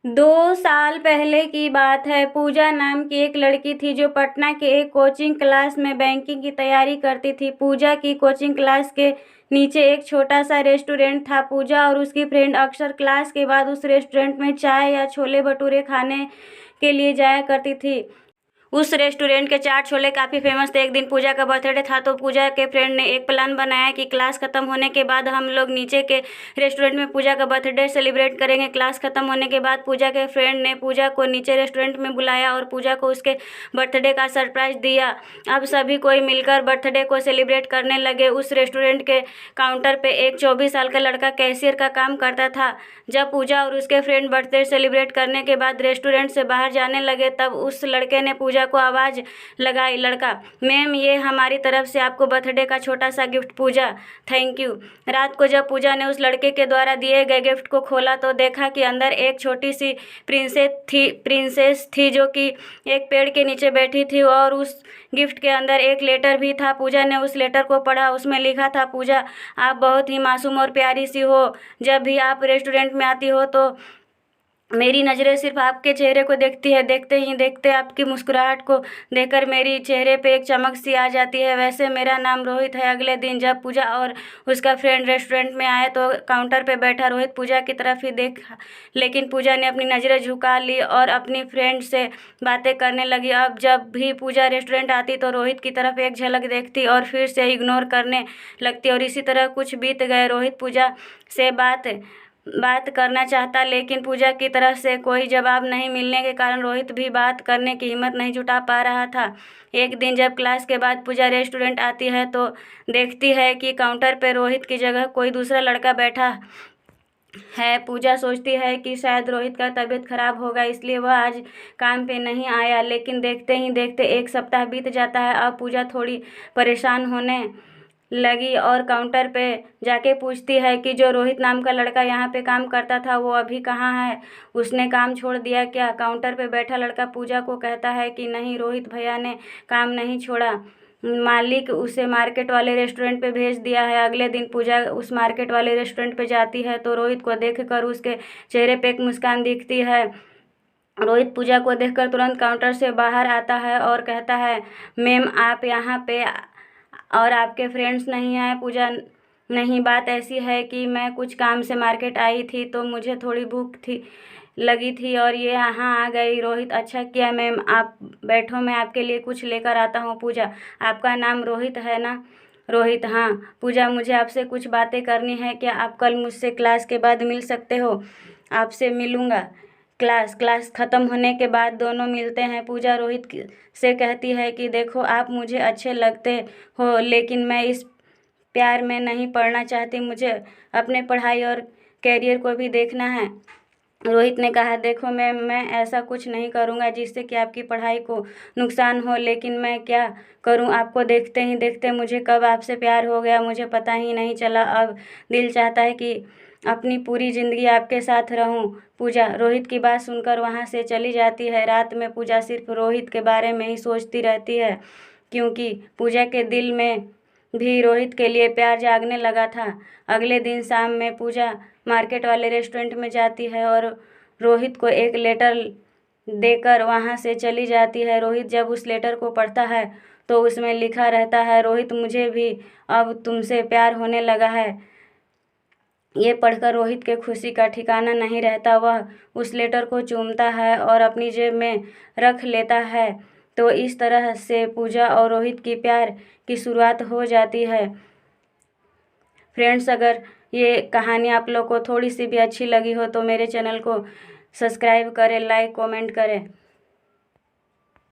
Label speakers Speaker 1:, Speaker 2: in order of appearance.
Speaker 1: 2 साल पहले की बात है। पूजा नाम की एक लड़की थी जो पटना के एक कोचिंग क्लास में बैंकिंग की तैयारी करती थी। पूजा की कोचिंग क्लास के नीचे एक छोटा सा रेस्टोरेंट था। पूजा और उसकी फ्रेंड अक्सर क्लास के बाद उस रेस्टोरेंट में चाय या छोले भटूरे खाने के लिए जाया करती थी। उस रेस्टोरेंट के चाट छोले काफ़ी फेमस थे। एक दिन पूजा का बर्थडे था तो पूजा के फ्रेंड ने एक प्लान बनाया कि क्लास ख़त्म होने के बाद हम लोग नीचे के रेस्टोरेंट में पूजा का बर्थडे सेलिब्रेट करेंगे। क्लास ख़त्म होने के बाद पूजा के फ्रेंड ने पूजा को नीचे रेस्टोरेंट में बुलाया और पूजा को उसके बर्थडे का सरप्राइज़ दिया। अब सभी कोई मिलकर बर्थडे को सेलिब्रेट करने लगे। उस रेस्टोरेंट के काउंटर पे एक 24 साल का लड़का कैशियर का काम करता था। जब पूजा और उसके फ्रेंड बर्थडे सेलिब्रेट करने के बाद रेस्टोरेंट से बाहर जाने लगे तब उस लड़के ने पूजा को आवाज़ लगाई, लड़का, मैम ये हमारी तरफ से आपको बर्थडे का छोटा सा गिफ्ट। Puja, thank you. रात को जब पूजा ने उस लड़के के द्वारा दिए गए गिफ्ट को खोला तो देखा कि अंदर एक छोटी सी प्रिंसेस थी जो कि एक पेड़ के नीचे बैठी थी और उस गिफ्ट के अंदर एक लेटर भी था। पूजा ने उस लेटर को पढ़ा। उसमें लिखा था, पूजा आप बहुत ही मासूम और प्यारी सी हो। जब भी आप रेस्टोरेंट में आती हो तो मेरी नज़रें सिर्फ आपके चेहरे को देखती है। देखते ही देखते आपकी मुस्कुराहट को देखकर मेरी चेहरे पे एक चमक सी आ जाती है। वैसे मेरा नाम रोहित है। अगले दिन जब पूजा और उसका फ्रेंड रेस्टोरेंट में आए तो काउंटर पे बैठा रोहित पूजा की तरफ ही देखा, लेकिन पूजा ने अपनी नज़रें झुका ली और अपनी फ्रेंड से बातें करने लगी। अब जब भी पूजा रेस्टोरेंट आती तो रोहित की तरफ एक झलक देखती और फिर से इग्नोर करने लगती और इसी तरह कुछ बीत गए। रोहित पूजा से बात करना चाहता लेकिन पूजा की तरफ से कोई जवाब नहीं मिलने के कारण रोहित भी बात करने की हिम्मत नहीं जुटा पा रहा था। एक दिन जब क्लास के बाद पूजा रेस्टोरेंट आती है तो देखती है कि काउंटर पर रोहित की जगह कोई दूसरा लड़का बैठा है। पूजा सोचती है कि शायद रोहित का तबीयत खराब होगा इसलिए वह आज काम पे नहीं आया, लेकिन देखते ही देखते 1 सप्ताह बीत जाता है। अब पूजा थोड़ी परेशान होने लगी और काउंटर पे जाके पूछती है कि जो रोहित नाम का लड़का यहाँ पे काम करता था वो अभी कहाँ है, उसने काम छोड़ दिया क्या? काउंटर पे बैठा लड़का पूजा को कहता है कि नहीं, रोहित भैया ने काम नहीं छोड़ा, मालिक उसे मार्केट वाले रेस्टोरेंट पे भेज दिया है। अगले दिन पूजा उस मार्केट वाले रेस्टोरेंट पे जाती है तो रोहित को देखकर उसके चेहरे पे एक मुस्कान दिखती है। रोहित पूजा को देखकर तुरंत काउंटर से बाहर आता है और कहता है, मैम आप यहाँ पे और आपके फ्रेंड्स नहीं आए? पूजा, नहीं, बात ऐसी है कि मैं कुछ काम से मार्केट आई थी तो मुझे थोड़ी भूख लगी थी और ये यहाँ आ गई। रोहित, अच्छा किया मैम, आप बैठो, मैं आपके लिए कुछ लेकर आता हूँ। पूजा, आपका नाम रोहित है ना? रोहित, हाँ। पूजा, मुझे आपसे कुछ बातें करनी है, क्या आप कल मुझसे क्लास के बाद मिल सकते हो? आपसे मिलूँगा। क्लास ख़त्म होने के बाद दोनों मिलते हैं। पूजा रोहित से कहती है कि देखो आप मुझे अच्छे लगते हो लेकिन मैं इस प्यार में नहीं पड़ना चाहती, मुझे अपने पढ़ाई और कैरियर को भी देखना है। रोहित ने कहा, देखो मैं ऐसा कुछ नहीं करूँगा जिससे कि आपकी पढ़ाई को नुकसान हो, लेकिन मैं क्या करूँ, आपको देखते ही देखते मुझे कब आपसे प्यार हो गया मुझे पता ही नहीं चला। अब दिल चाहता है कि अपनी पूरी ज़िंदगी आपके साथ रहूं। पूजा रोहित की बात सुनकर वहां से चली जाती है। रात में पूजा सिर्फ रोहित के बारे में ही सोचती रहती है क्योंकि पूजा के दिल में भी रोहित के लिए प्यार जागने लगा था। अगले दिन शाम में पूजा मार्केट वाले रेस्टोरेंट में जाती है और रोहित को एक लेटर देकर वहां से चली जाती है। रोहित जब उस लेटर को पढ़ता है तो उसमें लिखा रहता है, रोहित मुझे भी अब तुमसे प्यार होने लगा है। ये पढ़कर रोहित के खुशी का ठिकाना नहीं रहता। वह उस लेटर को चूमता है और अपनी जेब में रख लेता है। तो इस तरह से पूजा और रोहित की प्यार की शुरुआत हो जाती है। फ्रेंड्स, अगर ये कहानी आप लोग को थोड़ी सी भी अच्छी लगी हो तो मेरे चैनल को सब्सक्राइब करें, लाइक कमेंट करें।